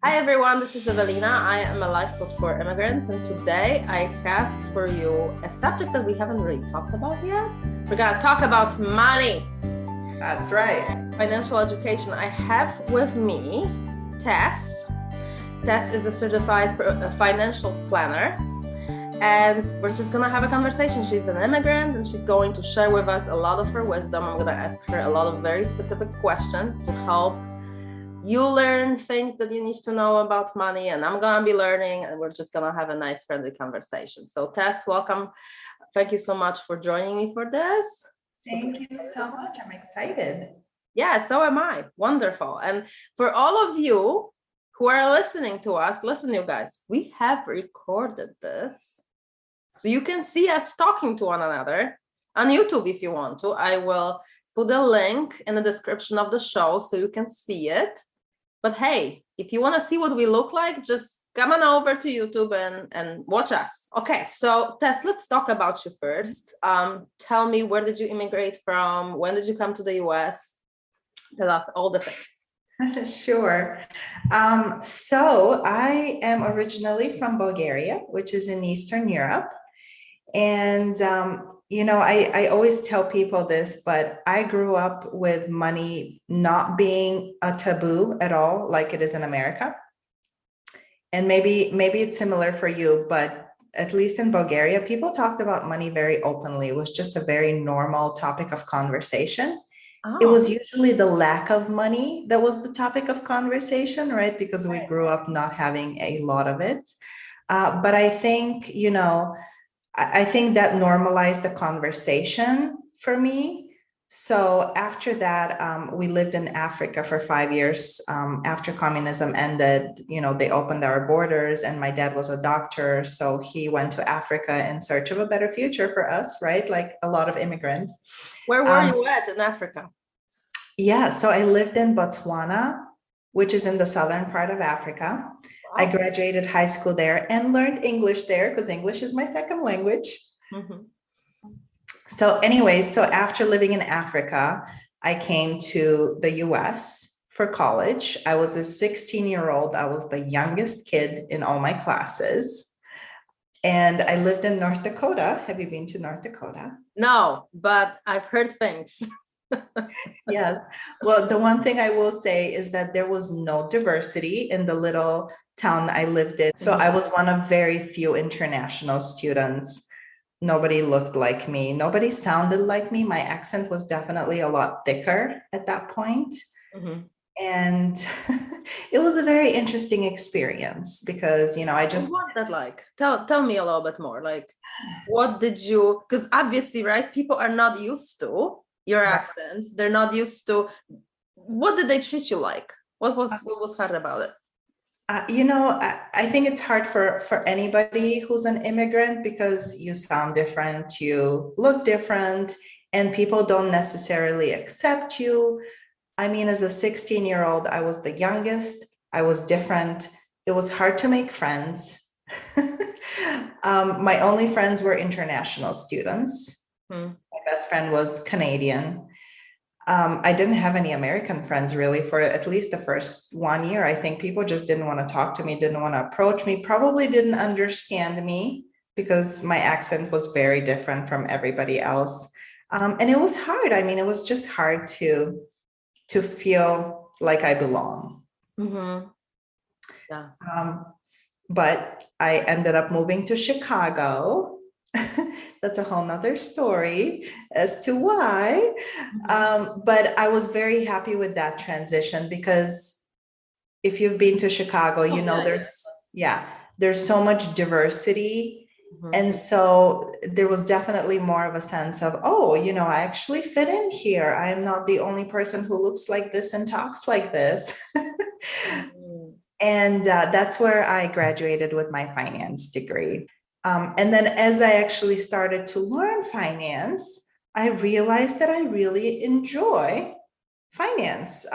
Hi everyone, this is Evelina. I am a life coach for immigrants, and today I have for you a subject that we haven't really talked about yet. We're gonna talk about money. That's right. Financial education. I have with me Tess. Tess is a certified financial planner, and we're just gonna have a conversation. She's an immigrant and she's going to share with us a lot of her wisdom. I'm gonna ask her a lot of very specific questions to help you learn things that you need to know about money, and I'm gonna be learning, and we're just gonna have a nice friendly conversation. So Tess, welcome. Thank you so much for joining me for this. Thank you so much. I'm excited. Yeah, so am I. Wonderful. And for all of you who are listening to us, listen, you guys, we have recorded this. So you can see us talking to one another on YouTube if you want to. I will put a link in the description of the show so you can see it. But hey, if you want to see what we look like, just come on over to YouTube and watch us. Okay, so Tess, let's talk about you first. Tell me, where did you immigrate from? When did you come to the US? Tell us all the things. Sure. So I am originally from Bulgaria, which is in Eastern Europe. And, I always tell people this, but I grew up with money not being a taboo at all, like it is in America. And maybe it's similar for you, but at least in Bulgaria, people talked about money very openly. It was just a very normal topic of conversation. It was usually the lack of money that was the topic of conversation, right? Because we grew up not having a lot of it. But I think, I think that normalized the conversation for me. So after that, we lived in Africa for 5 years. After communism ended, they opened our borders, and my dad was a doctor. So he went to Africa in search of a better future for us, right? Like a lot of immigrants. Where were you at in Africa? Yeah, so I lived in Botswana, which is in the southern part of Africa. Wow. I graduated high school there and learned English there because English is my second language. Mm-hmm. So anyways, so after living in Africa, I came to the US for college. I was a 16-year-old. I was the youngest kid in all my classes. And I lived in North Dakota. Have you been to North Dakota? No, but I've heard things. Yes. Well, the one thing I will say is that there was no diversity in the little town I lived in. So I was one of very few international students. Nobody looked like me. Nobody sounded like me. My accent was definitely a lot thicker at that point. Mm-hmm. And it was a very interesting experience because, I just... What that like? Tell me a little bit more. Like, what did you, because obviously, right, people are not used to your accent. They're not used to, what did they treat you like? What was hard about it? I think it's hard for anybody who's an immigrant because you sound different, you look different, and people don't necessarily accept you. I mean, as a 16-year-old, I was the youngest. I was different. It was hard to make friends. My only friends were international students. My best friend was Canadian. I didn't have any American friends really for at least the first 1 year. I think people just didn't want to talk to me, didn't want to approach me, probably didn't understand me because my accent was very different from everybody else. And it was hard. I mean, it was just hard to feel like I belong. Mm-hmm. Yeah. But I ended up moving to Chicago. That's a whole nother story as to why. But I was very happy with that transition because if you've been to Chicago, there's so much diversity. Mm-hmm. And so there was definitely more of a sense of, I actually fit in here. I am not the only person who looks like this and talks like this. Mm-hmm. And that's where I graduated with my finance degree. And then as I actually started to learn finance, I realized that I really enjoy finance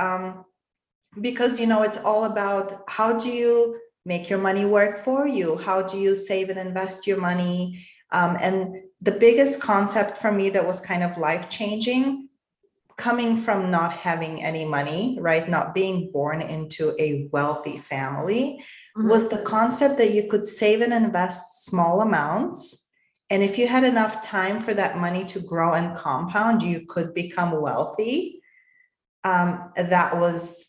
because, it's all about how do you make your money work for you? How do you save and invest your money? And the biggest concept for me that was kind of life-changing coming from not having any money, right? Not being born into a wealthy family, was the concept that you could save and invest small amounts. And if you had enough time for that money to grow and compound, you could become wealthy. That was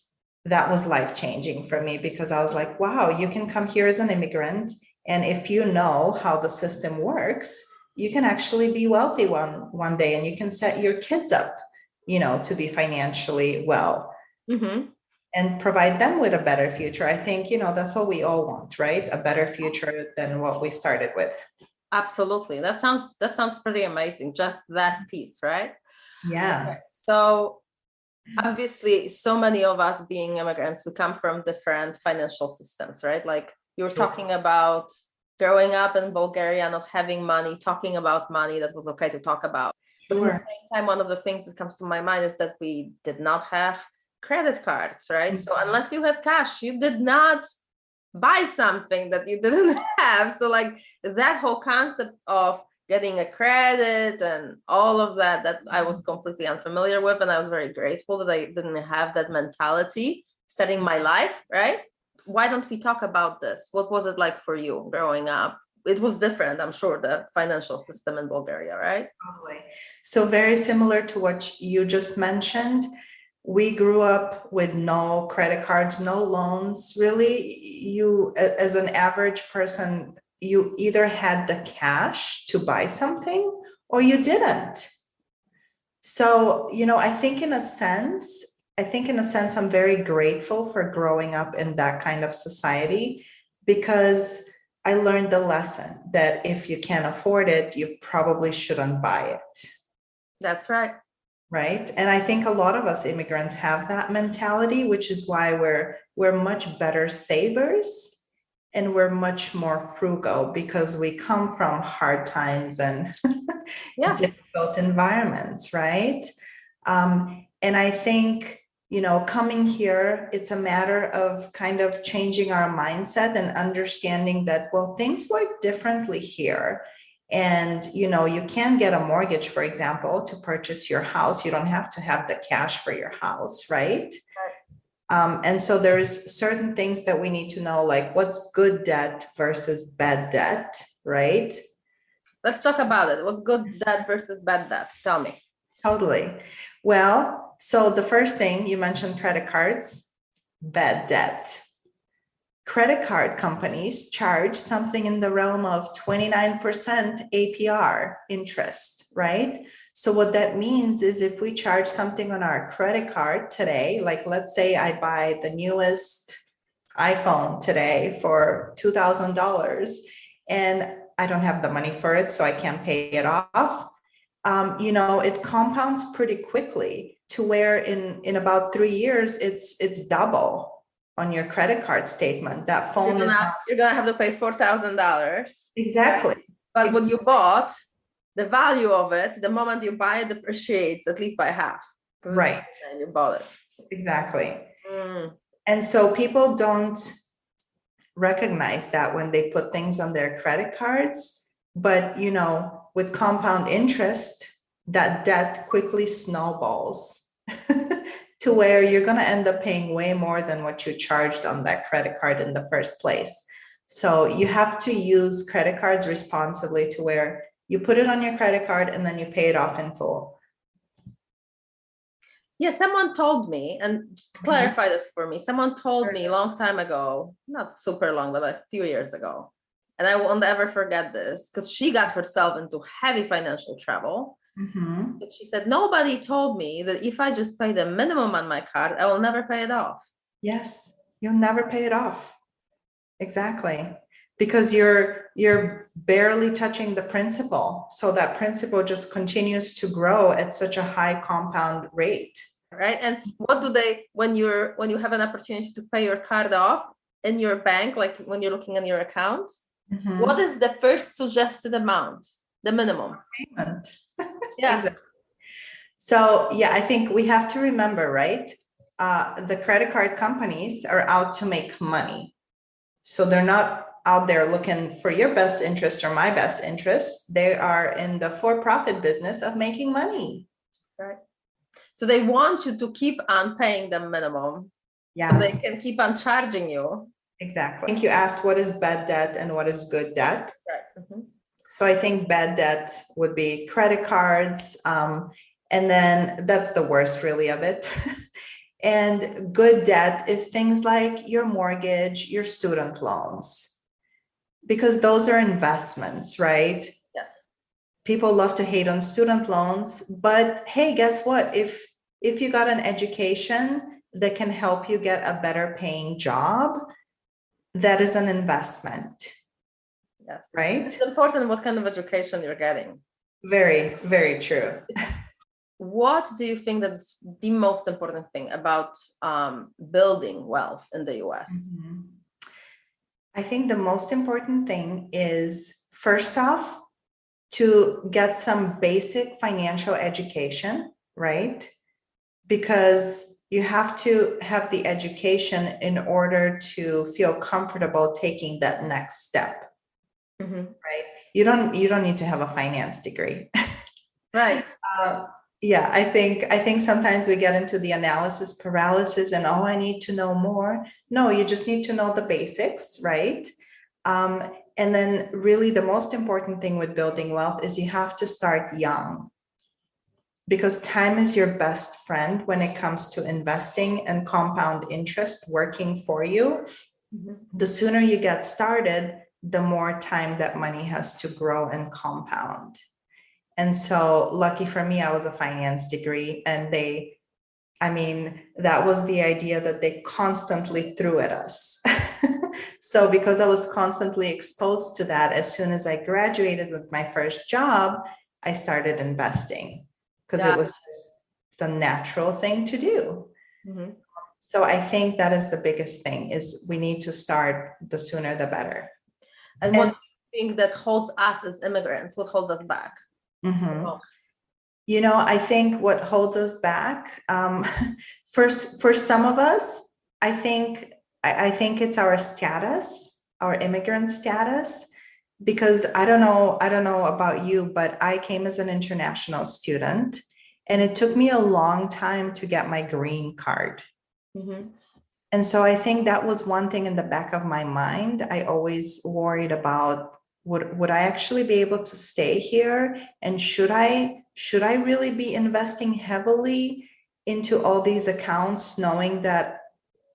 life-changing for me, because I was like, wow, you can come here as an immigrant, and if you know how the system works, you can actually be wealthy one day, and you can set your kids up, to be financially well, and provide them with a better future. I think, that's what we all want, right? A better future than what we started with. Absolutely. That sounds pretty amazing. Just that piece, right? Yeah. Okay. So obviously, so many of us being immigrants, we come from different financial systems, right? Like you were talking about growing up in Bulgaria, not having money, talking about money that was okay to talk about. But at the same time, one of the things that comes to my mind is that we did not have credit cards, right? So unless you had cash, you did not buy something that you didn't have. So like that whole concept of getting a credit and all of that I was completely unfamiliar with, and I was very grateful that I didn't have that mentality starting my life, right? Why don't we talk about this? What was it like for you growing up? It was different, I'm sure, the financial system in Bulgaria, right? Totally. So very similar to what you just mentioned. We grew up with no credit cards, no loans. Really, you, as an average person, you either had the cash to buy something or you didn't. So, I think in a sense, I'm very grateful for growing up in that kind of society, because I learned the lesson that if you can't afford it, you probably shouldn't buy it. That's right. Right. And I think a lot of us immigrants have that mentality, which is why we're much better savers and we're much more frugal, because we come from hard times and difficult environments, right? And I think, coming here, it's a matter of kind of changing our mindset and understanding that, well, things work differently here. And, you can get a mortgage, for example, to purchase your house. You don't have to have the cash for your house, right? And so there's certain things that we need to know, like what's good debt versus bad debt, right? Let's talk about it. What's good debt versus bad debt? Tell me. Totally. Well, so the first thing you mentioned, credit cards, bad debt. Credit card companies charge something in the realm of 29% APR interest, right? So what that means is if we charge something on our credit card today, like let's say I buy the newest iPhone today for $2,000 and I don't have the money for it, so I can't pay it off. It compounds pretty quickly to where in about 3 years, it's double on your credit card statement. That phone you're gonna have to pay $4,000. Exactly. But what you bought, the value of it, the moment you buy it, depreciates at least by half. Right. And you bought it. Exactly. And so people don't recognize that when they put things on their credit cards, but with compound interest, that debt quickly snowballs to where you're going to end up paying way more than what you charged on that credit card in the first place. So you have to use credit cards responsibly, to where you put it on your credit card and then you pay it off in full. Yeah, someone told me, and just clarify this for me. Someone told me a long time ago, not super long, but a few years ago. And I won't ever forget this, because she got herself into heavy financial trouble. But she said, nobody told me that if I just pay the minimum on my card, I will never pay it off. Yes, you'll never pay it off. Exactly. Because you're barely touching the principal. So that principal just continues to grow at such a high compound rate. Right. And what do they, when you have an opportunity to pay your card off in your bank, like when you're looking at your account, what is the first suggested amount? The minimum payment. Yeah. Exactly. So yeah, I think we have to remember, right? The credit card companies are out to make money. So they're not out there looking for your best interest or my best interest. They are in the for-profit business of making money. Right. So they want you to keep on paying them minimum. Yes. So they can keep on charging you. Exactly. I think you asked what is bad debt and what is good debt. Right. Mm-hmm. So I think bad debt would be credit cards. And then that's the worst really of it. And good debt is things like your mortgage, your student loans, because those are investments, right? Yes. People love to hate on student loans, but hey, guess what? If you got an education that can help you get a better paying job, that is an investment. Yes. Right? It's important what kind of education you're getting. Very, very true. What do you think that's the most important thing about building wealth in the US? Mm-hmm. I think the most important thing is, first off, to get some basic financial education, right? Because you have to have the education in order to feel comfortable taking that next step. Mm-hmm. Right? You don't need to have a finance degree. Right. Yeah, I think sometimes we get into the analysis paralysis and, oh, I need to know more. No, you just need to know the basics, right? And then really the most important thing with building wealth is you have to start young, because time is your best friend when it comes to investing and compound interest working for you. Mm-hmm. The sooner you get started, the more time that money has to grow and compound. And so lucky for me, I was a finance degree, and that was the idea that they constantly threw at us. So because I was constantly exposed to that, as soon as I graduated with my first job, I started investing because it was just the natural thing to do. Mm-hmm. So I think that is the biggest thing, is we need to start the sooner the better. And what do you think that holds us as immigrants? What holds us back? Mm-hmm. I think what holds us back, for some of us, I think it's our status, our immigrant status, because I don't know about you, but I came as an international student, and it took me a long time to get my green card. Mm-hmm. And so I think that was one thing in the back of my mind. I always worried about, would I actually be able to stay here? And should I really be investing heavily into all these accounts, knowing that,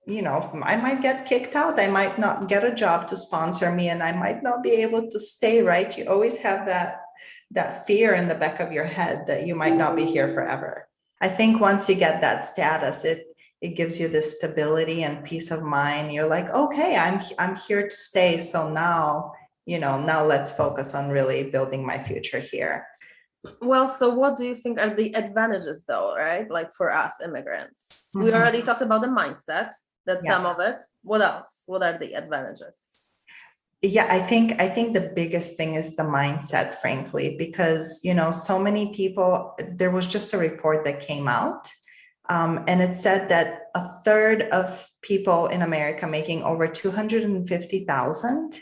I might get kicked out. I might not get a job to sponsor me, and I might not be able to stay, right? You always have that fear in the back of your head that you might not be here forever. I think once you get that status, it gives you this stability and peace of mind. You're like, okay, I'm here to stay. So now let's focus on really building my future here. Well, so what do you think are the advantages though, right? Like for us immigrants, mm-hmm. We already talked about the mindset, that's some of it. What else? What are the advantages? Yeah, I think the biggest thing is the mindset, frankly, because, so many people, there was just a report that came out, and it said that a third of people in America making over $250,000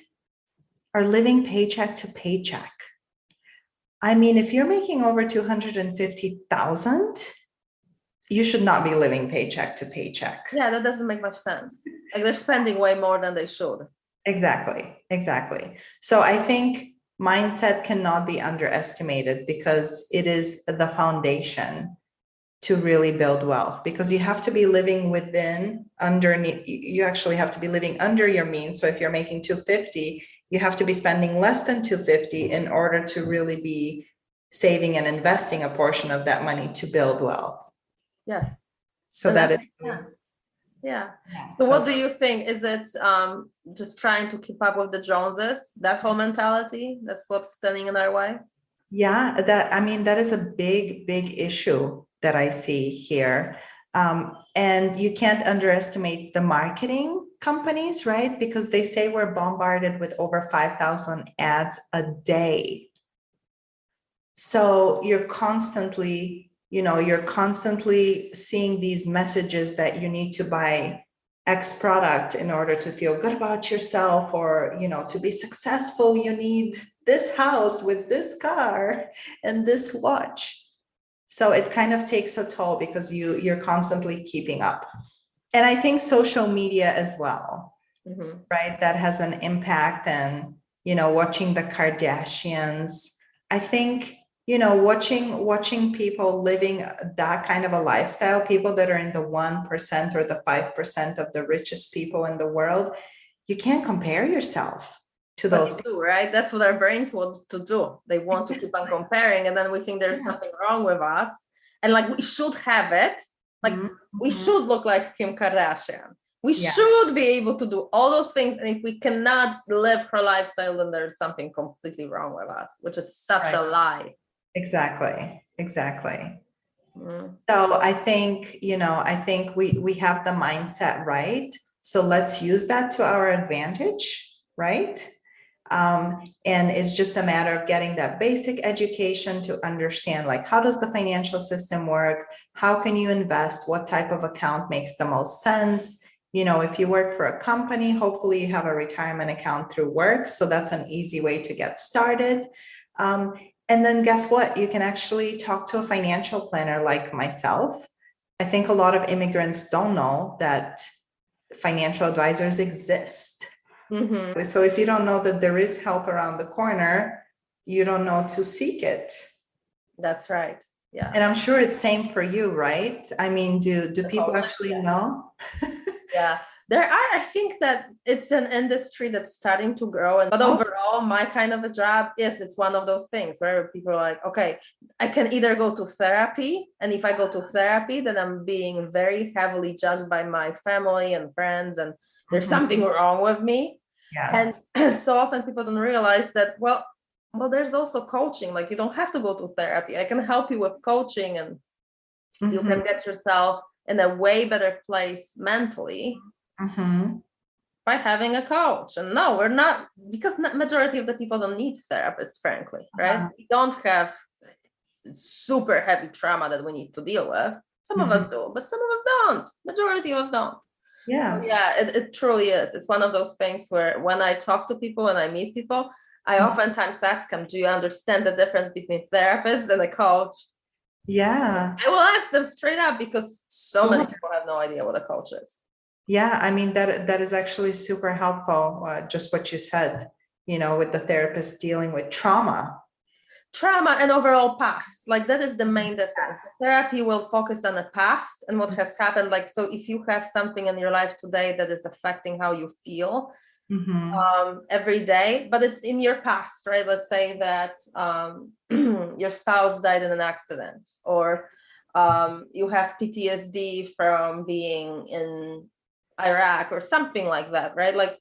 are living paycheck to paycheck. If you're making over $250,000, you should not be living paycheck to paycheck. Yeah, that doesn't make much sense. Like they're spending way more than they should. Exactly. So I think mindset cannot be underestimated, because it is the foundation to really build wealth, because you have to be living you actually have to be living under your means. So if you're making $250,000, you have to be spending less than $250,000 in order to really be saving and investing a portion of that money to build wealth. Yes. So that is. Yeah. So what do you think? Is it just trying to keep up with the Joneses, that whole mentality? That's what's standing in our way? Yeah, that is a big issue that I see here. And you can't underestimate the marketing companies, right? Because they say we're bombarded with over 5,000 ads a day. So you're constantly seeing these messages that you need to buy X product in order to feel good about yourself, or, to be successful, you need this house with this car and this watch. So it kind of takes a toll because you're constantly keeping up. And I think social media as well, right? That has an impact. And, watching the Kardashians, I think, watching people living that kind of a lifestyle, people that are in the 1% or the 5% of the richest people in the world, you can't compare yourself to those people. Do, right? That's what our brains want to do. They want to keep on comparing, and then we think there's something wrong with us, and like we should have it. Like we should look like Kim Kardashian. We should be able to do all those things, and if we cannot live her lifestyle, then there's something completely wrong with us, which is such a lie. Exactly. So I think, we have the mindset right. So let's use that to our advantage, right? And it's just a matter of getting that basic education to understand, like, how does the financial system work? How can you invest? What type of account makes the most sense? If you work for a company, hopefully you have a retirement account through work. So that's an easy way to get started. And then guess what? You can actually talk to a financial planner like myself. I think a lot of immigrants don't know that financial advisors exist. So if you don't know that there is help around the corner, you don't know to seek it. That's right. Yeah. And I'm sure it's same for you, right? I mean, do people actually know? Yeah. I think that it's an industry that's starting to grow. But overall, my kind of a job, yes, it's one of those things where people are like, okay, I can either go to therapy. And if I go to therapy, then I'm being very heavily judged by my family and friends. And there's something wrong with me. Yes. And so often people don't realize that, well, there's also coaching. Like you don't have to go to therapy. I can help you with coaching, and you can get yourself in a way better place mentally by having a coach. And no, we're not, because majority of the people don't need therapists, frankly, right? We don't have super heavy trauma that we need to deal with. Some of us do, but some of us don't. Majority of us don't. Yeah. So yeah, it truly is. It's one of those things where when I talk to people and I meet people, I oftentimes ask them, do you understand the difference between therapists and a coach? Yeah. I will ask them straight up, because so many people have no idea what a coach is. Yeah, I mean, that is actually super helpful. Just what you said, with the therapist dealing with trauma and overall past, like that is the main difference. Therapy will focus on the past and what has happened. Like, so if you have something in your life today that is affecting how you feel every day, but it's in your past, right? Let's say that your spouse died in an accident, or you have PTSD from being in Iraq or something like that, right? Like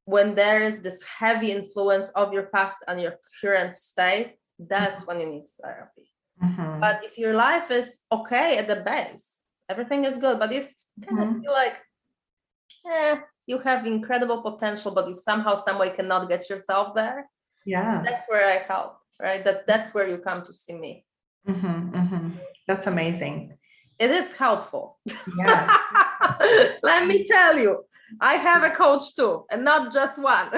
when there is this heavy influence of your past on your current state, that's when you need therapy. But if your life is okay at the base, everything is good, but you kind of feel like, you have incredible potential, but you somehow, some way cannot get yourself there. Yeah. That's where I help, right? That's where you come to see me. That's amazing. It is helpful. Yeah. Let me tell you, I have a coach too, and not just one.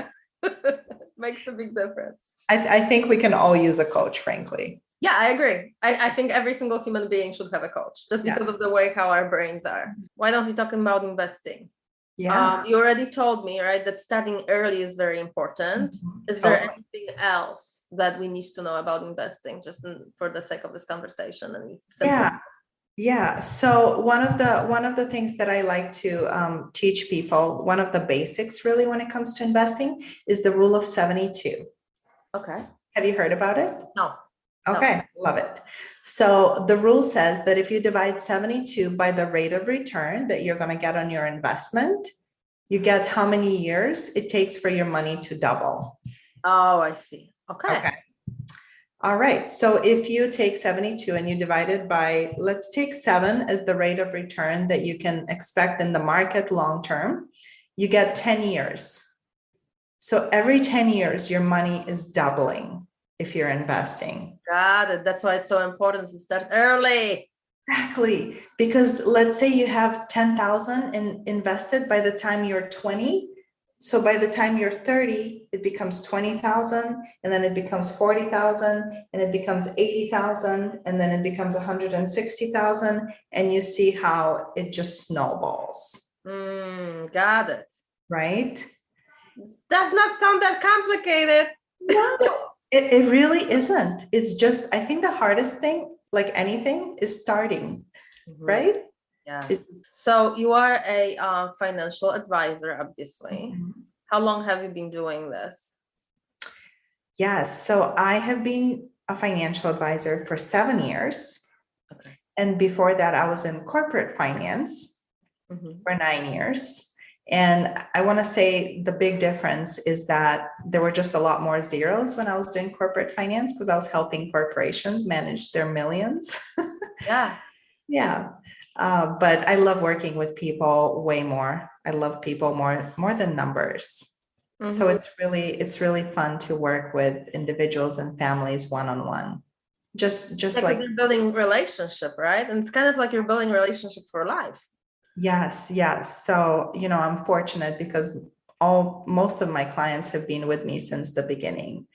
Makes a big difference. I think we can all use a coach, frankly. Yeah, I agree. I think every single human being should have a coach, just because of the way how our brains are. Why don't we talk about investing? Yeah. You already told me, right, that starting early is very important. Is there anything else that we need to know about investing, just for the sake of this conversation? Yeah. So one of the things that I like to teach people, one of the basics really when it comes to investing, is the rule of 72. Okay. Have you heard about it? No. Okay, love it. So the rule says that if you divide 72 by the rate of return that you're going to get on your investment, you get how many years it takes for your money to double. Oh, I see. Okay. All right. So if you take 72 and you divide it by, let's take 7 as the rate of return that you can expect in the market long term, you get 10 years. So every 10 years, your money is doubling if you're investing. Got it. That's why it's so important to start early. Exactly. Because let's say you have 10,000 invested by the time you're 20, So by the time you're 30, it becomes 20,000, and then it becomes 40,000, and it becomes 80,000, and then it becomes 160,000, and you see how it just snowballs. Got it. Right? Does not sound that complicated. No, it really isn't. It's just, I think the hardest thing, like anything, is starting, right? Yeah. So you are a financial advisor, obviously. How long have you been doing this? Yes, so I have been a financial advisor for 7 years. Okay. And before that, I was in corporate finance for 9 years. And I want to say the big difference is that there were just a lot more zeros when I was doing corporate finance, because I was helping corporations manage their millions. Yeah. Yeah. But I love working with people way more. I love people more than numbers. So it's really fun to work with individuals and families one-on-one. Just like you're building relationship, right? And it's kind of like you're building relationship for life. Yes. So, I'm fortunate because most of my clients have been with me since the beginning.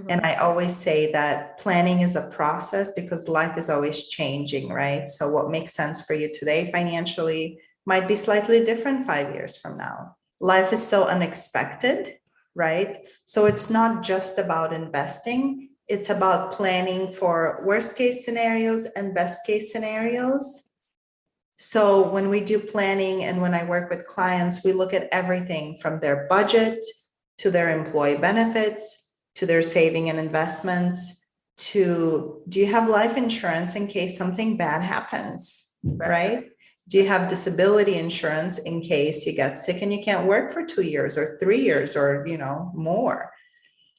And I always say that planning is a process because life is always changing, right? So what makes sense for you today financially might be slightly different 5 years from now. Life is so unexpected, right? So it's not just about investing. It's about planning for worst case scenarios and best case scenarios. So when we do planning and when I work with clients, we look at everything from their budget to their employee benefits, to their saving and investments, to do you have life insurance in case something bad happens, right? Do you have disability insurance in case you get sick and you can't work for 2 years or 3 years or, more?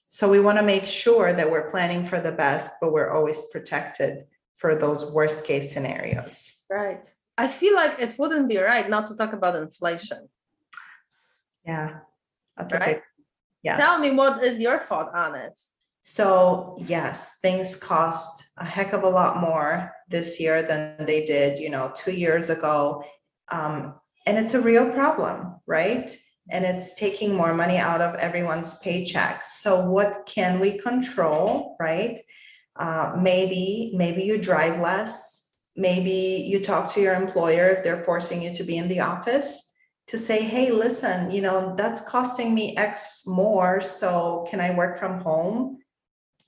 So we want to make sure that we're planning for the best, but we're always protected for those worst case scenarios. Right. I feel like it wouldn't be right not to talk about inflation. Yeah, that's right? a big, yes. Tell me, what is your thought on it? So yes, things cost a heck of a lot more this year than they did, 2 years ago. And it's a real problem, right? And it's taking more money out of everyone's paycheck. So what can we control, right? Maybe you drive less. Maybe you talk to your employer if they're forcing you to be in the office to say, hey, listen, that's costing me X more. So can I work from home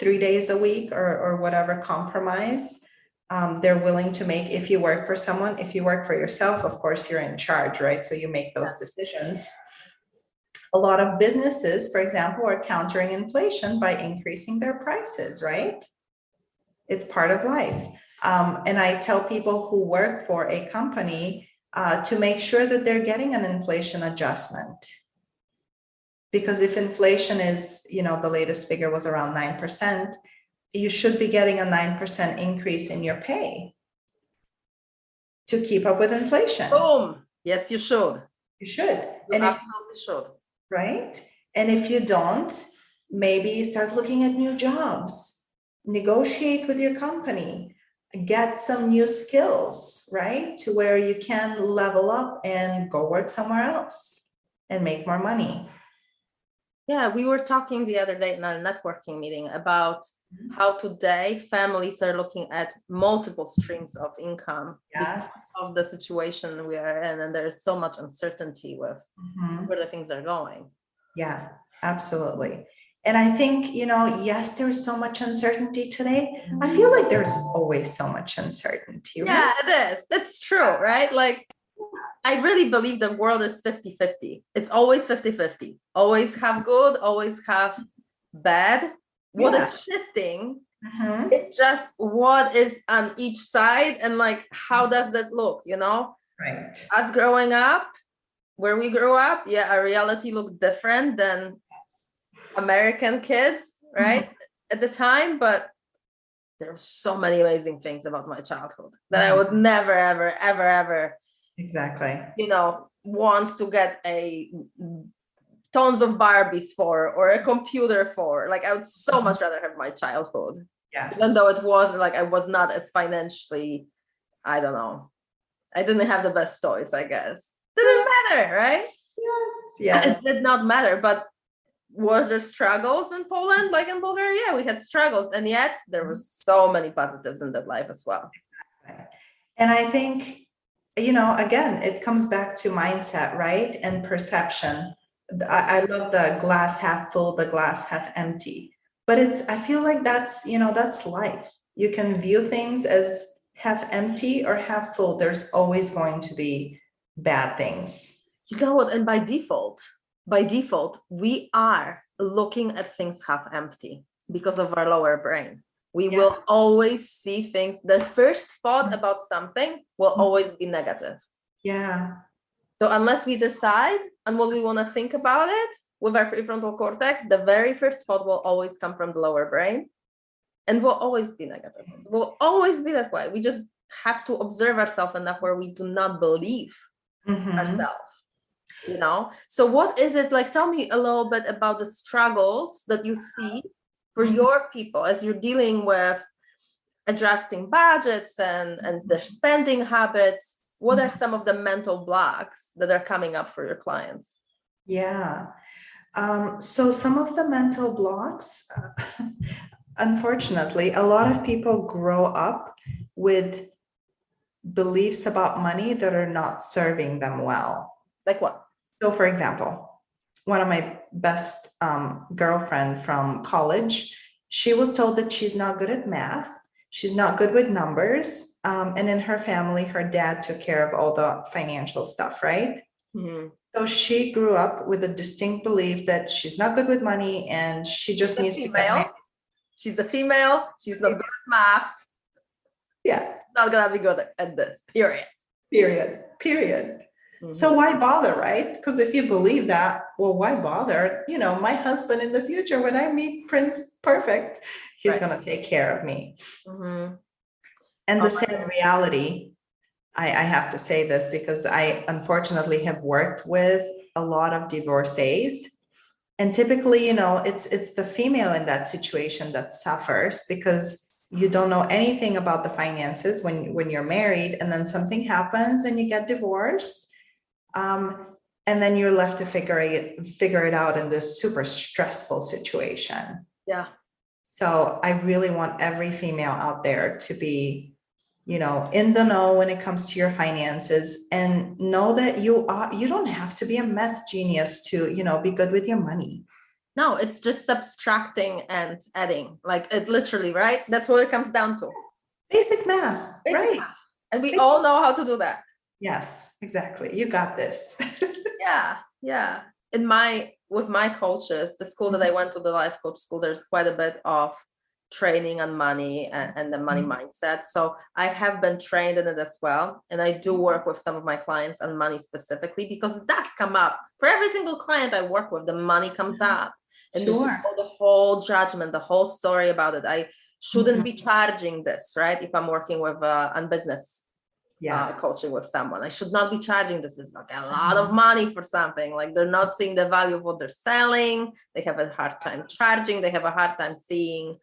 3 days a week or whatever compromise they're willing to make? If you work for someone, if you work for yourself, of course, you're in charge, right? So you make those decisions. A lot of businesses, for example, are countering inflation by increasing their prices, right? It's part of life. And I tell people who work for a company to make sure that they're getting an inflation adjustment. Because if inflation is, the latest figure was around 9%, you should be getting a 9% increase in your pay to keep up with inflation. Boom. Yes, you should. You should. You absolutely should. Right? And if you don't, maybe start looking at new jobs, negotiate with your company, get some new skills, right? To where you can level up and go work somewhere else and make more money. Yeah, we were talking the other day in a networking meeting about how today families are looking at multiple streams of income because of the situation we are in, and there's so much uncertainty with where the things are going. Yeah, absolutely. And I think, yes, there's so much uncertainty today. I feel like there's always so much uncertainty. Yeah, right? It is. That's true, right? Like, I really believe the world is 50-50. It's always 50-50. Always have good, always have bad. What is shifting is just what is on each side and like, how does that look, Right. Us growing up, where we grew up, our reality looked different than American kids, right? At the time, but there are so many amazing things about my childhood that I would never, ever, ever, ever wants to get tons of Barbies for or a computer for. Like, I would so much rather have my childhood. Yes. Even though it was like I was not as financially, I don't know. I didn't have the best toys, I guess. Didn't matter, right? Yes. It did not matter. But were there struggles in Poland? Like in Bulgaria, yeah, we had struggles. And yet there were so many positives in that life as well. And I think, you know, again, it comes back to mindset, right? And perception. I love the glass half full, the glass half empty. But I feel like that's, you know, that's life. You can view things as half empty or half full. There's always going to be bad things. You know what? And by default, we are looking at things half empty because of our lower brain. We will always see things. The first thought about something will always be negative. Yeah. So unless we decide on what we want to think about it with our prefrontal cortex, the very first thought will always come from the lower brain and will always be negative. It will always be that way. We just have to observe ourselves enough where we do not believe ourselves. You know, so what is it like? Tell me a little bit about the struggles that you see for your people as you're dealing with adjusting budgets and their spending habits. What are some of the mental blocks that are coming up for your clients? Yeah. So some of the mental blocks, unfortunately, a lot of people grow up with beliefs about money that are not serving them well. Like what? So for example, one of my best girlfriend from college, she was told that she's not good at math. She's not good with numbers. And in her family, her dad took care of all the financial stuff, right? Mm-hmm. So she grew up with a distinct belief that she's not good with money and she just needs to get married. She's a female. She's not good at math. Yeah. Not gonna be good at this, period. Mm-hmm. So why bother, right? Because if you believe that, well, why bother? You know, my husband in the future, when I meet Prince Perfect, he's going to take care of me. Mm-hmm. And the sad reality, I have to say this because I unfortunately have worked with a lot of divorcees. And typically, you know, it's the female in that situation that suffers because you don't know anything about the finances when you're married, and then something happens and you get divorced. And then you're left to figure it out in this super stressful situation. Yeah. So I really want every female out there to be, you know, in the know when it comes to your finances, and know that you don't have to be a math genius to, you know, be good with your money. No, it's just subtracting and adding, like it literally, right? That's what it comes down to. Basic math, right? Math. And we all know how to do that. Yes, exactly. You got this. Yeah. With my coaches, the school that I went to, the life coach school, there's quite a bit of training on money and the money mindset. So I have been trained in it as well. And I do work with some of my clients on money specifically because it does come up. For every single client I work with, the money comes up. And the whole judgment, the whole story about it. I shouldn't be charging this, right? If I'm working with on business. Coaching with someone, I should not be charging this. Is like a lot of money for something. Like they're not seeing the value of what they're selling. They have a hard time charging. They have a hard time seeing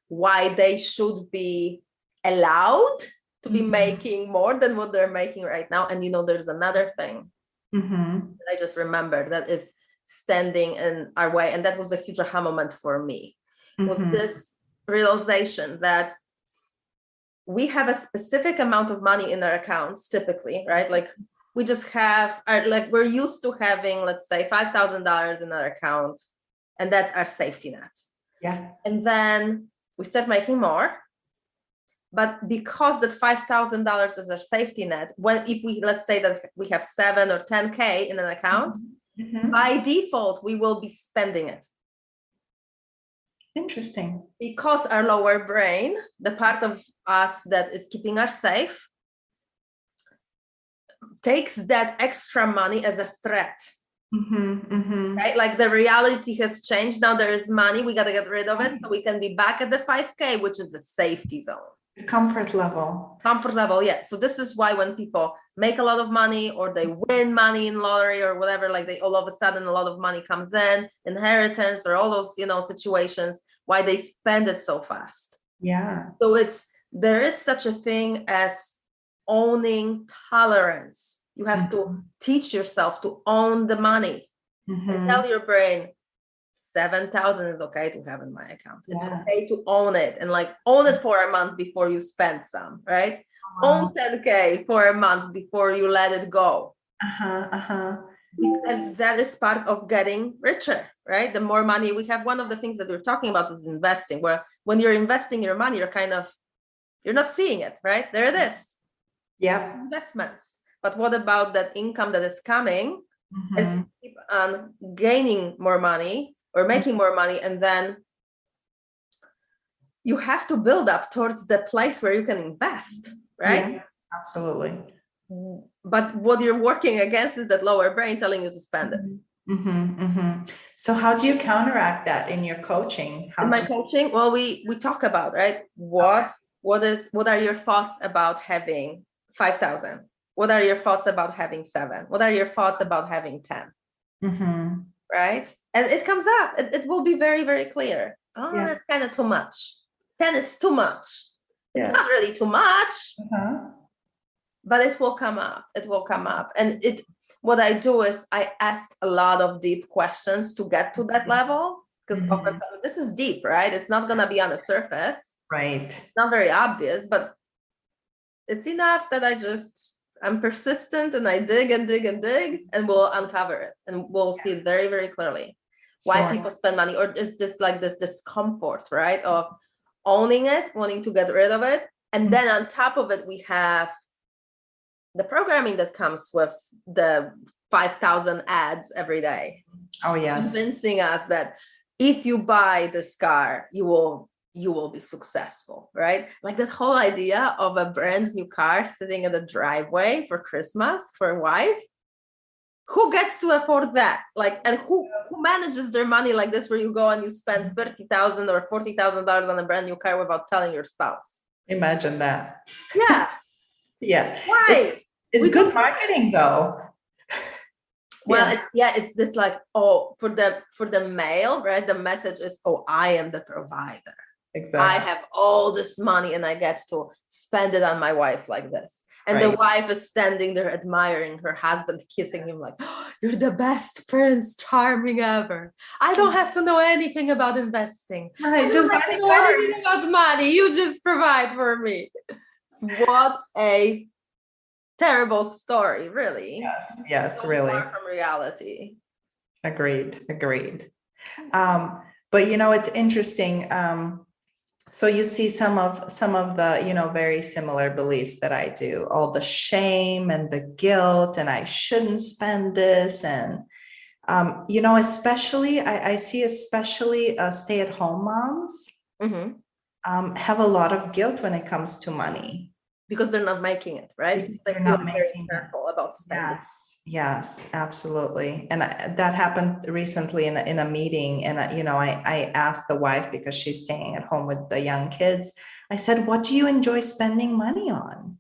why they should be allowed to be making more than what they're making right now. And you know, there's another thing that I just remembered that is standing in our way, and that was a huge aha moment for me. Was this realization that we have a specific amount of money in our accounts typically, right? Like we just have, like we're used to having, let's say $5,000 in our account, and that's our safety net. Yeah. And then we start making more, but because that $5,000 is our safety net, if we, let's say that we have 7 or 10K in an account, by default, we will be spending it. Interesting. Because our lower brain, the part of us that is keeping us safe, takes that extra money as a threat. Right? Like the reality has changed. Now there is money. We got to get rid of it so we can be back at the 5K, which is the safety zone. Comfort level. Yeah. So this is why when people make a lot of money or they win money in lottery or whatever, like they all of a sudden a lot of money comes in, inheritance or all those, you know, situations, why they spend it so fast. Yeah. So there is such a thing as owning tolerance. You have to teach yourself to own the money. and tell your brain 7,000 is okay to have in my account. It's okay to own it, and like own it for a month before you spend some, right? Own 10K for a month before you let it go. And that is part of getting richer, right? The more money we have, one of the things that we're talking about is investing, where when you're investing your money, you're not seeing it, right? There it is. Yeah. Investments. But what about that income that is coming as you keep on gaining more money or making more money, and then you have to build up towards the place where you can invest, right? Yeah, absolutely. But what you're working against is that lower brain telling you to spend it. So how do you counteract that in your coaching? In my coaching, well, we talk about, right? What are your thoughts about having 5,000? What are your thoughts about having 7? What are your thoughts about having 10? Right? And it comes up. It will be very, very clear. Oh, that's kind of too much. 10 is too much. It's not really too much, but it will come up. It will come up. And what I do is I ask a lot of deep questions to get to that level, because this is deep, right? It's not going to be on the surface. Right. It's not very obvious, but it's enough that I'm persistent, and I dig and dig and dig, and we'll uncover it, and we'll see it very, very clearly why people spend money. Or is this like this discomfort, right, of owning it, wanting to get rid of it, and then on top of it we have the programming that comes with the 5,000 ads every day. Oh yes. Convincing us that if you buy this car, you will be successful, right? Like that whole idea of a brand new car sitting in the driveway for Christmas for a wife. Who gets to afford that? Like, and who manages their money like this, where you go and you spend $30,000 or $40,000 on a brand new car without telling your spouse? Imagine that. Yeah. Yeah. Why? It's good marketing though. Well, it's like, oh, for the male, right? The message is, oh, I am the provider. Exactly. I have all this money and I get to spend it on my wife like this. And the wife is standing there admiring her husband, kissing him like, oh, you're the best Prince Charming ever. I don't have to know anything about investing. Right, I don't have to know anything about money. You just provide for me. What a terrible story, really. Yes, really. Far from reality. Agreed. But it's interesting. So you see some of the, very similar beliefs that I do, all the shame and the guilt, and I shouldn't spend this. And, especially, I see especially stay-at-home moms have a lot of guilt when it comes to money. Because they're not making it, right? Because they're not making careful about spending. Yes, absolutely. And that happened recently in a meeting. And, I asked the wife, because she's staying at home with the young kids. I said, what do you enjoy spending money on?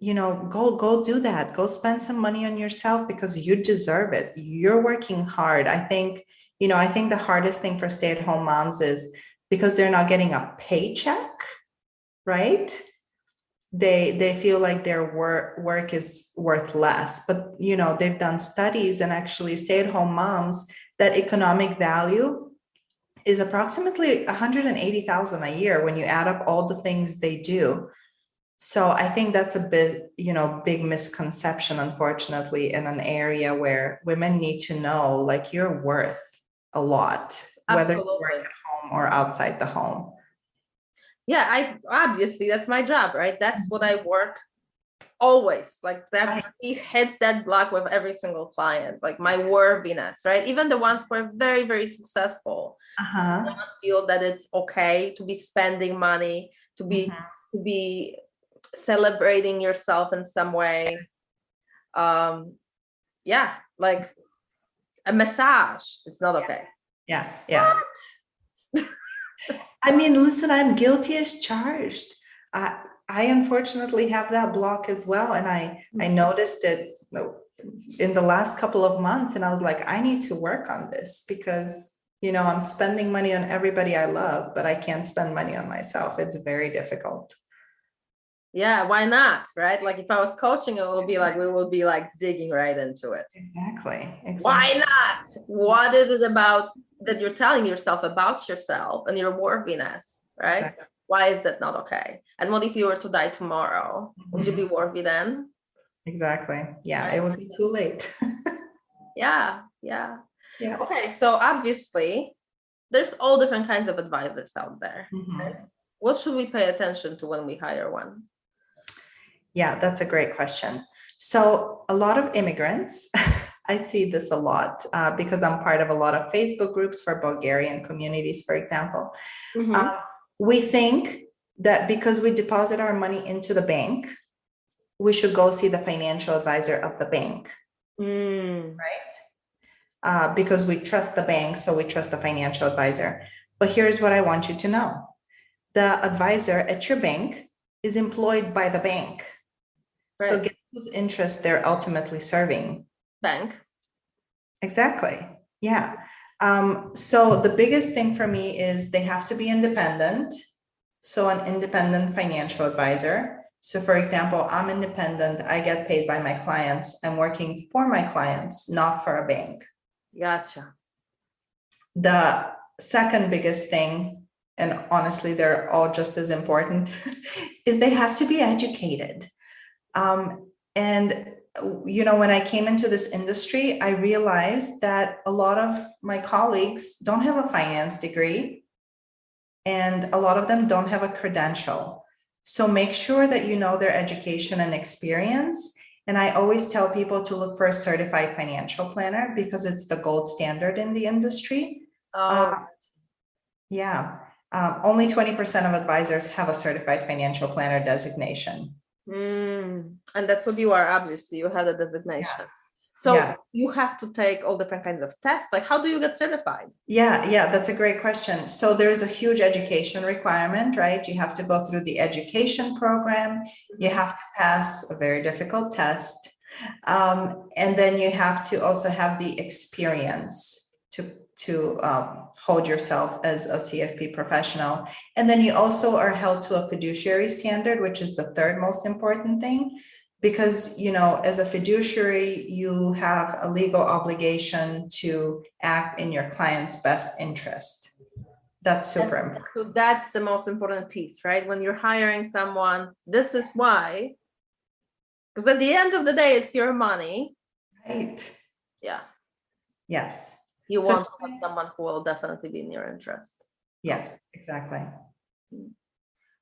Go do that. Go spend some money on yourself, because you deserve it. You're working hard. I think the hardest thing for stay-at-home moms is because they're not getting a paycheck, right? They feel like their work is worth less, but they've done studies, and actually stay-at-home moms, that economic value is approximately 180,000 a year when you add up all the things they do. So I think that's a big misconception, unfortunately, in an area where women need to know, like, you're worth a lot. Absolutely. Whether you work at home or outside the home. Yeah, obviously that's my job, right? That's what I work always, like that. He hits that block with every single client, like my worthiness, right? Even the ones who are very, very successful, don't feel that it's okay to be spending money, to be celebrating yourself in some way. Like a massage, it's not okay. Yeah. What? I mean, listen, I'm guilty as charged. I unfortunately have that block as well. And I noticed it in the last couple of months, and I was like, I need to work on this, because, I'm spending money on everybody I love, but I can't spend money on myself. It's very difficult. Yeah, why not? Right? Like if I was coaching, it will be like we will be like digging right into it. Exactly. Why not? What is it about that you're telling yourself about yourself and your worthiness, right? Exactly. Why is that not okay? And what if you were to die tomorrow? Would you be worthy then? Exactly. Yeah, Right? it would be too late. Yeah. Yeah. Okay, so obviously there's all different kinds of advisors out there. Right? What should we pay attention to when we hire one? Yeah, that's a great question. So a lot of immigrants, I see this a lot because I'm part of a lot of Facebook groups for Bulgarian communities, for example. We think that because we deposit our money into the bank, we should go see the financial advisor of the bank, right? Because we trust the bank, so we trust the financial advisor. But here's what I want you to know. The advisor at your bank is employed by the bank. Right. So guess whose interest they're ultimately serving? Bank. Exactly. Yeah. So the biggest thing for me is they have to be independent. So an independent financial advisor. So for example, I'm independent. I get paid by my clients. I'm working for my clients, not for a bank. Gotcha. The second biggest thing, and honestly, they're all just as important, is they have to be educated. And when I came into this industry, I realized that a lot of my colleagues don't have a finance degree, and a lot of them don't have a credential. So make sure that you know their education and experience. And I always tell people to look for a certified financial planner because it's the gold standard in the industry. Yeah. Only 20% of advisors have a certified financial planner designation. And that's what you are, obviously. You had a designation. Yes. So you have to take all different kinds of tests. Like, how do you get certified? Yeah, that's a great question. So there's a huge education requirement, right? You have to go through the education program. You have to pass a very difficult test. And then you have to also have the experience to hold yourself as a CFP professional. And then you also are held to a fiduciary standard, which is the third most important thing. Because, as a fiduciary, you have a legal obligation to act in your client's best interest. That's super important. So that's the most important piece, right? When you're hiring someone, this is why. Because at the end of the day, it's your money. Right. Yeah. Yes. You want to have someone who will definitely be in your interest. Yes, exactly.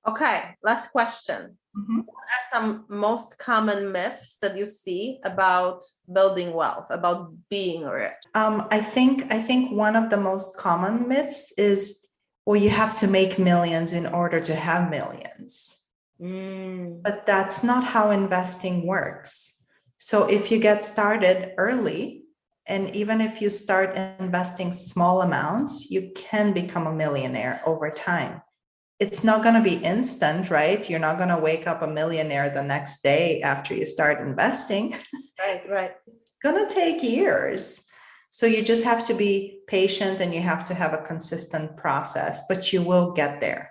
Okay, last question. What are some most common myths that you see about building wealth, about being rich? I think one of the most common myths is, well, you have to make millions in order to have millions. But that's not how investing works. So if you get started early, and even if you start investing small amounts, you can become a millionaire over time. It's not going to be instant, right? You're not going to wake up a millionaire the next day after you start investing. Right. It's going to take years. So you just have to be patient and you have to have a consistent process, but you will get there.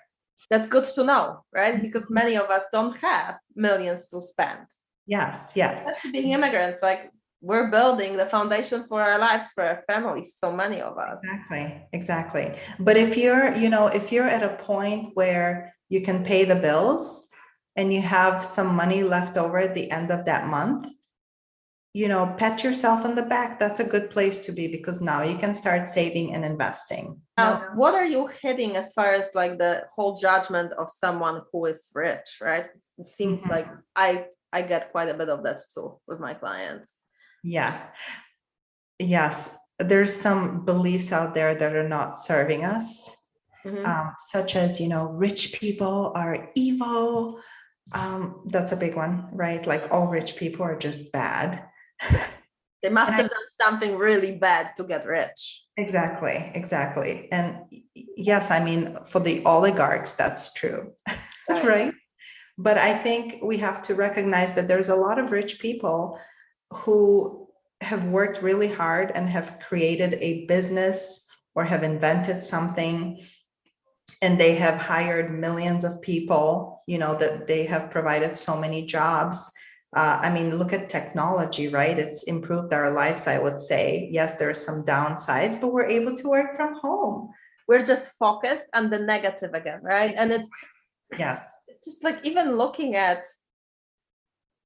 That's good to know, right? Because many of us don't have millions to spend. Yes. Especially being immigrants, like we're building the foundation for our lives, for our families, so many of us. Exactly. But if you're at a point where you can pay the bills and you have some money left over at the end of that month, pat yourself on the back. That's a good place to be because now you can start saving and investing. What are you hitting as far as like the whole judgment of someone who is rich, right? It seems like I get quite a bit of that too with my clients. Yeah. Yes. There's some beliefs out there that are not serving us, such as, rich people are evil. That's a big one, right? Like all rich people are just bad. They must have done something really bad to get rich. Exactly. And yes, I mean, for the oligarchs, that's true, right? But I think we have to recognize that there's a lot of rich people who have worked really hard and have created a business or have invented something and they have hired millions of people, that they have provided so many jobs. I mean, look at technology, right? It's improved our lives, I would say. Yes, there are some downsides, but we're able to work from home. We're just focused on the negative again, right? And it's just like even looking at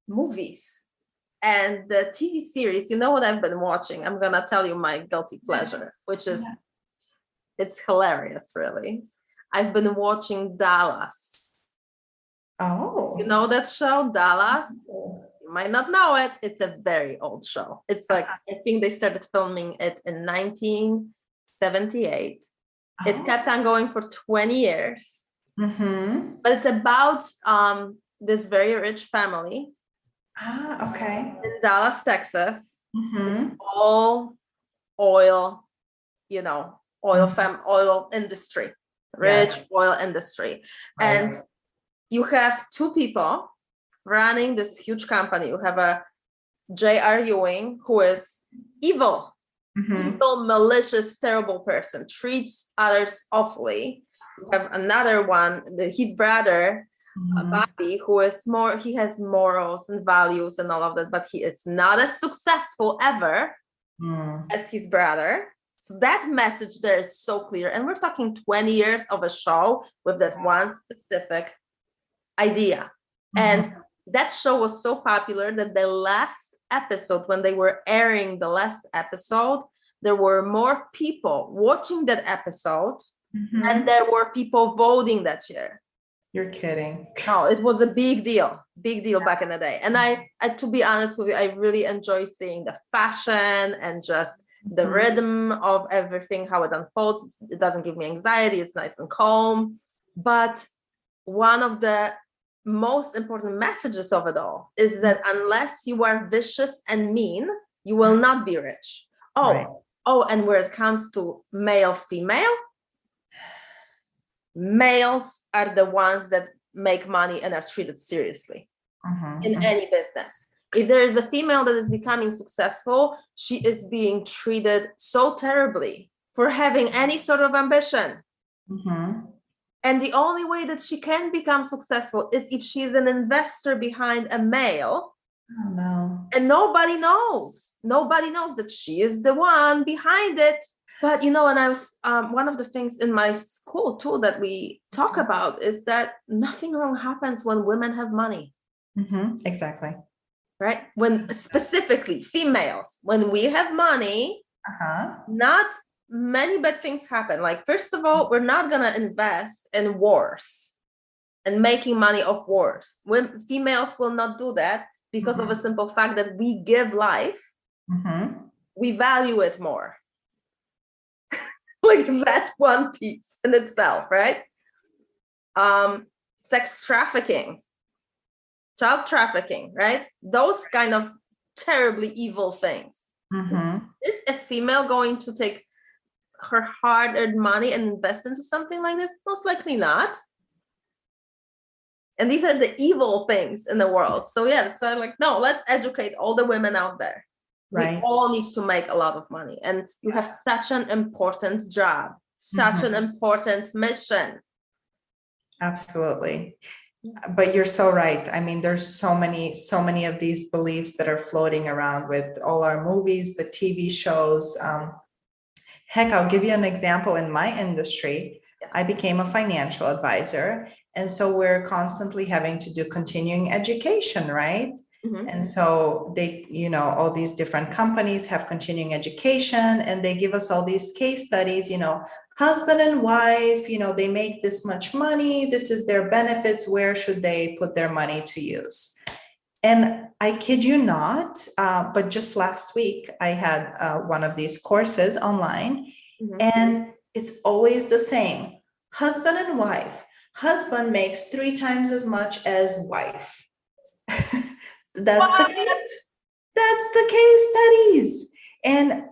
movies and the TV series, what I've been watching? I'm gonna tell you my guilty pleasure, which is it's hilarious, really. I've been watching Dallas. Oh. You know that show, Dallas? You might not know it. It's a very old show. It's like, I think they started filming it in 1978. It kept on going for 20 years. Mm-hmm. But it's about this very rich family. Okay. In Dallas, Texas. Mm-hmm. All oil, oil industry, rich oil industry. Right. And you have two people running this huge company. You have a J.R. Ewing, who is evil, evil, malicious, terrible person, treats others awfully. You have another one, his brother, Bobby, who is he has morals and values and all of that, but he is not as successful ever as his brother. So that message there is so clear. And we're talking 20 years of a show with that one specific idea. And that show was so popular that the last episode, when they were airing the last episode, there were more people watching that episode and there were people voting that year. You're kidding. No, it was a big deal back in the day. And I, to be honest with you, I really enjoy seeing the fashion and just the rhythm of everything, how it unfolds. It doesn't give me anxiety. It's nice and calm. But one of the most important messages of it all is that unless you are vicious and mean, you will not be rich. And where it comes to male, female, males are the ones that make money and are treated seriously in any business. If there is a female that is becoming successful, she is being treated so terribly for having any sort of ambition. And the only way that she can become successful is if she's an investor behind a male. Oh, no. And nobody knows that she is the one behind it. But, and I was, one of the things in my school too that we talk about is that nothing wrong happens when women have money. Exactly. Right? When specifically females, when we have money, not many bad things happen. Like, first of all, we're not going to invest in wars and making money off wars. When females will not do that because of a simple fact that we give life, we value it more. Like that one piece in itself, right? Sex trafficking, child trafficking, right? Those kind of terribly evil things. Is a female going to take her hard-earned money and invest into something like this? Most likely not. And these are the evil things in the world. So so like, no, let's educate all the women out there. Right. We all need to make a lot of money. And you have such an important job, such an important mission. Absolutely. But you're so right. I mean, there's so many of these beliefs that are floating around with all our movies, the TV shows. Heck, I'll give you an example. In my industry, I became a financial advisor. And so we're constantly having to do continuing education, right? And so they, all these different companies have continuing education and they give us all these case studies, husband and wife, they make this much money. This is their benefits. Where should they put their money to use? And I kid you not, but just last week I had one of these courses online and it's always the same. Husband and wife. Husband makes 3 times as much as wife. That's the case studies. And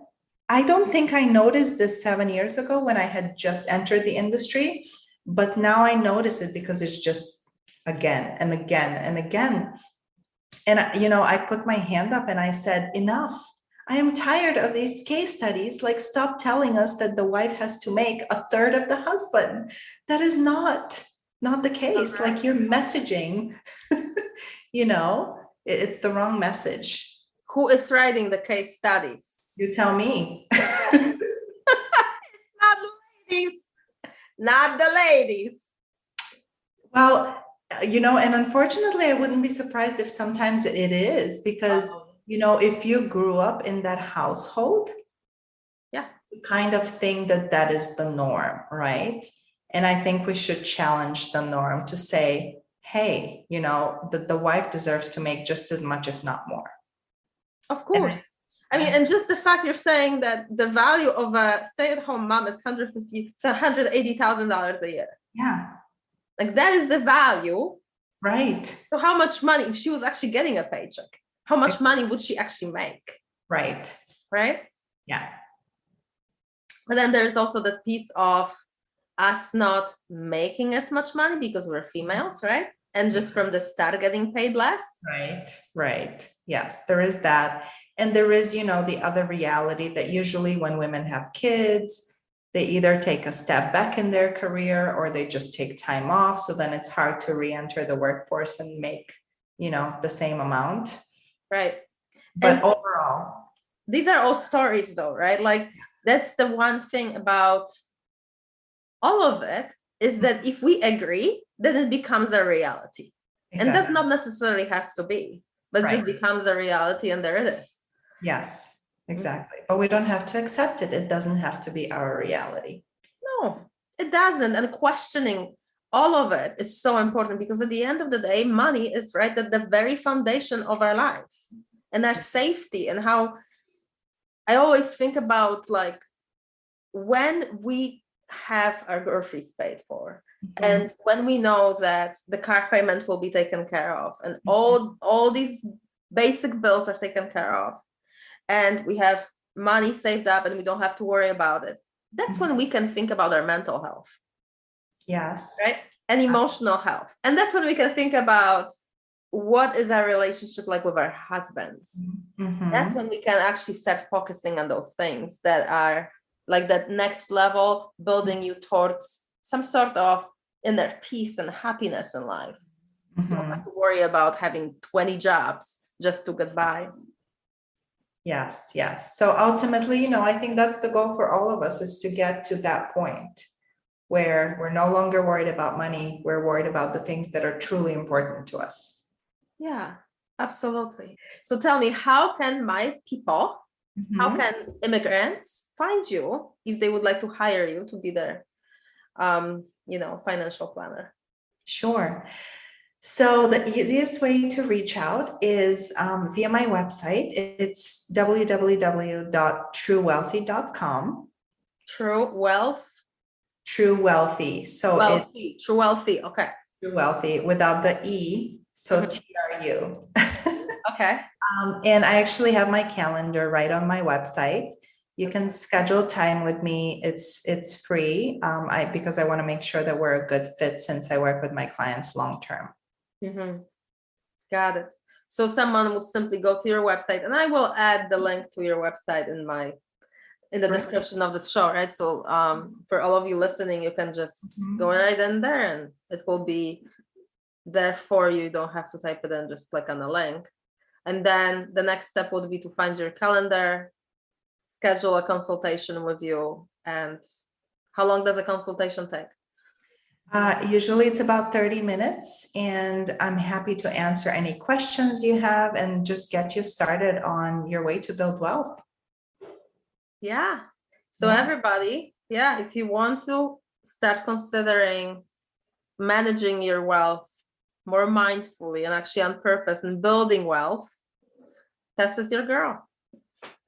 I don't think I noticed this 7 years ago when I had just entered the industry, but now I notice it because it's just again and again and again. And, I put my hand up and I said, enough. I am tired of these case studies. Like, stop telling us that the wife has to make a third of the husband. That is not the case. Like, you're messaging, it's the wrong message. Who is writing the case studies? You tell me. Not the ladies. Not the ladies. Well, and unfortunately, I wouldn't be surprised if sometimes it is, because, if you grew up in that household, yeah, you kind of think that is the norm, right? And I think we should challenge the norm to say, hey, the wife deserves to make just as much, if not more. Of course. And just the fact you're saying that the value of a stay-at-home mom is $180,000 a year. Yeah. Like, that is the value. Right. So how much money, if she was actually getting a paycheck, how much money would she actually make? Right. Right? Yeah. And then there's also that piece of us not making as much money because we're females, right? And just from the start getting paid less. Right. Yes, there is that. And there is, the other reality that usually when women have kids, they either take a step back in their career or they just take time off. So then it's hard to re-enter the workforce and make, the same amount. Right. But and overall, these are all stories though, right? Like, that's the one thing about all of it, is that if we agree, then it becomes a reality. Exactly. And that's not necessarily has to be, but just becomes a reality, and there it is. Yes, exactly. But we don't have to accept it. It doesn't have to be our reality. No, it doesn't. And questioning all of it is so important, because at the end of the day, money is right at the very foundation of our lives and our safety. And how I always think about, like, when we have our groceries paid for, and when we know that the car payment will be taken care of, and all these basic bills are taken care of, and we have money saved up and we don't have to worry about it, that's when we can think about our mental health. Yes. Right? And emotional health. And that's when we can think about what is our relationship like with our husbands. That's when we can actually start focusing on those things that are like that next level, building you towards some sort of inner peace and happiness in life. So you don't have to worry about having 20 jobs just to get by. Yes. So ultimately, I think that's the goal for all of us, is to get to that point where we're no longer worried about money. We're worried about the things that are truly important to us. Yeah, absolutely. So tell me, how can my people, how can immigrants find you if they would like to hire you to be their, financial planner? Sure. So the easiest way to reach out is via my website. It's www.truewealthy.com. True Wealth? True Wealthy. So Wealthy. True Wealthy. Okay. True Wealthy without the E. So TRU. Okay. And I actually have my calendar right on my website. You can schedule time with me. It's free. Because I want to make sure that we're a good fit, since I work with my clients long term. Got it. So someone would simply go to your website, and I will add the link to your website in the description of the show, right? So for all of you listening, you can just go right in there, and it will be there for you. You don't have to type it in, just click on the link. And then the next step would be to find your calendar, schedule a consultation with you. And how long does a consultation take? Usually it's about 30 minutes, and I'm happy to answer any questions you have and just get you started on your way to build wealth. Yeah. So everybody, if you want to start considering managing your wealth more mindfully and actually on purpose and building wealth, Tess is your girl.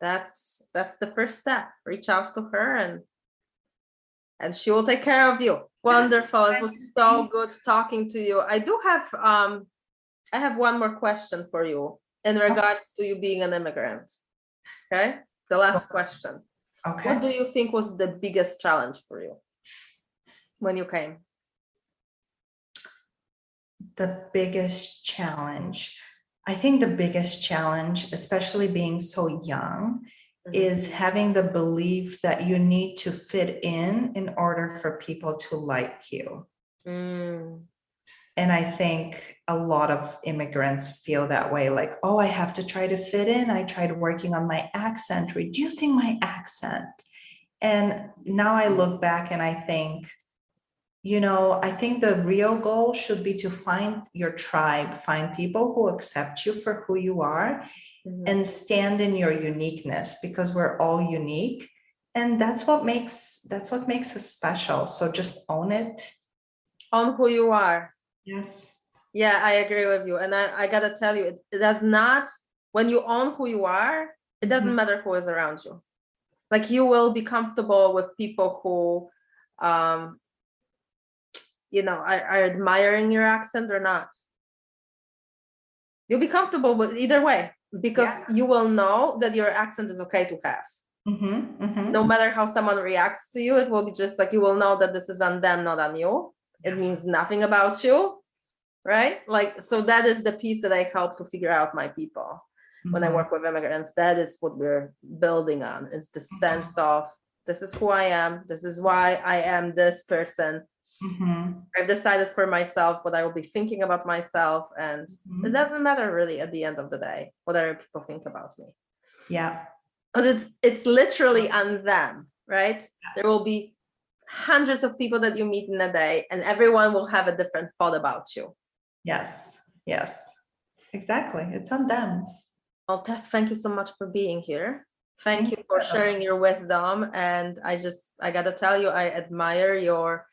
That's the first step. Reach out to her and she will take care of you. Wonderful. It was so good talking to you. I do have I have one more question for you in regards to you being an immigrant. Okay. The last question. Okay. What do you think was the biggest challenge for you when you came? The biggest challenge. I think the biggest challenge, especially being so young, is having the belief that you need to fit in order for people to like you. And I think a lot of immigrants feel that way, like, oh, I have to try to fit in. I tried working on my accent, reducing my accent. And now I look back and I think, I think the real goal should be to find your tribe, find people who accept you for who you are and stand in your uniqueness, because we're all unique. And that's what makes us special. So just own it. Own who you are. Yes. Yeah, I agree with you. And I gotta tell you, it does not, when you own who you are, it doesn't matter who is around you. Like, you will be comfortable with people who, are admiring your accent or not. You'll be comfortable with either way, because you will know that your accent is okay to have. No matter how someone reacts to you, it will be just like, you will know that this is on them, not on you. It means nothing about you, right? Like, so that is the piece that I help to figure out my people. When I work with immigrants, that is what we're building on, is the sense of, this is who I am, this is why I am this person. I've decided for myself what I will be thinking about myself, and it doesn't matter really at the end of the day what other people think about me. Yeah. But it's literally on them, right? Yes. There will be hundreds of people that you meet in a day, and everyone will have a different thought about you. Yes, exactly. It's on them. Well, Tess, thank you so much for being here. Thank you for sharing your wisdom. And I gotta tell you, I admire your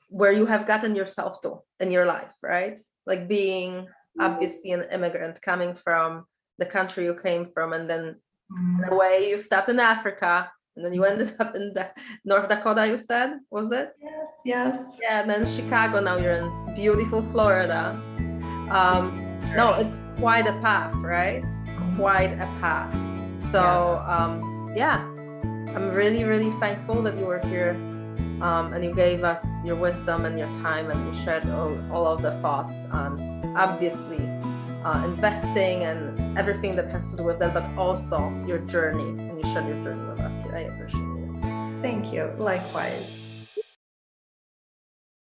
where you have gotten yourself to in your life, right? Like, being obviously an immigrant, coming from the country you came from, and then in a way you stopped in Africa, and then you ended up in the North Dakota, you said, was it? Yes. Yeah, and then Chicago, now you're in beautiful Florida. No, it's quite a path, right? Quite a path. So yeah, I'm really, really thankful that you were here, and you gave us your wisdom and your time, and you shared all of the thoughts on obviously investing and everything that has to do with that, but also your journey, and you shared your journey with us here. I appreciate it. Thank you. Likewise.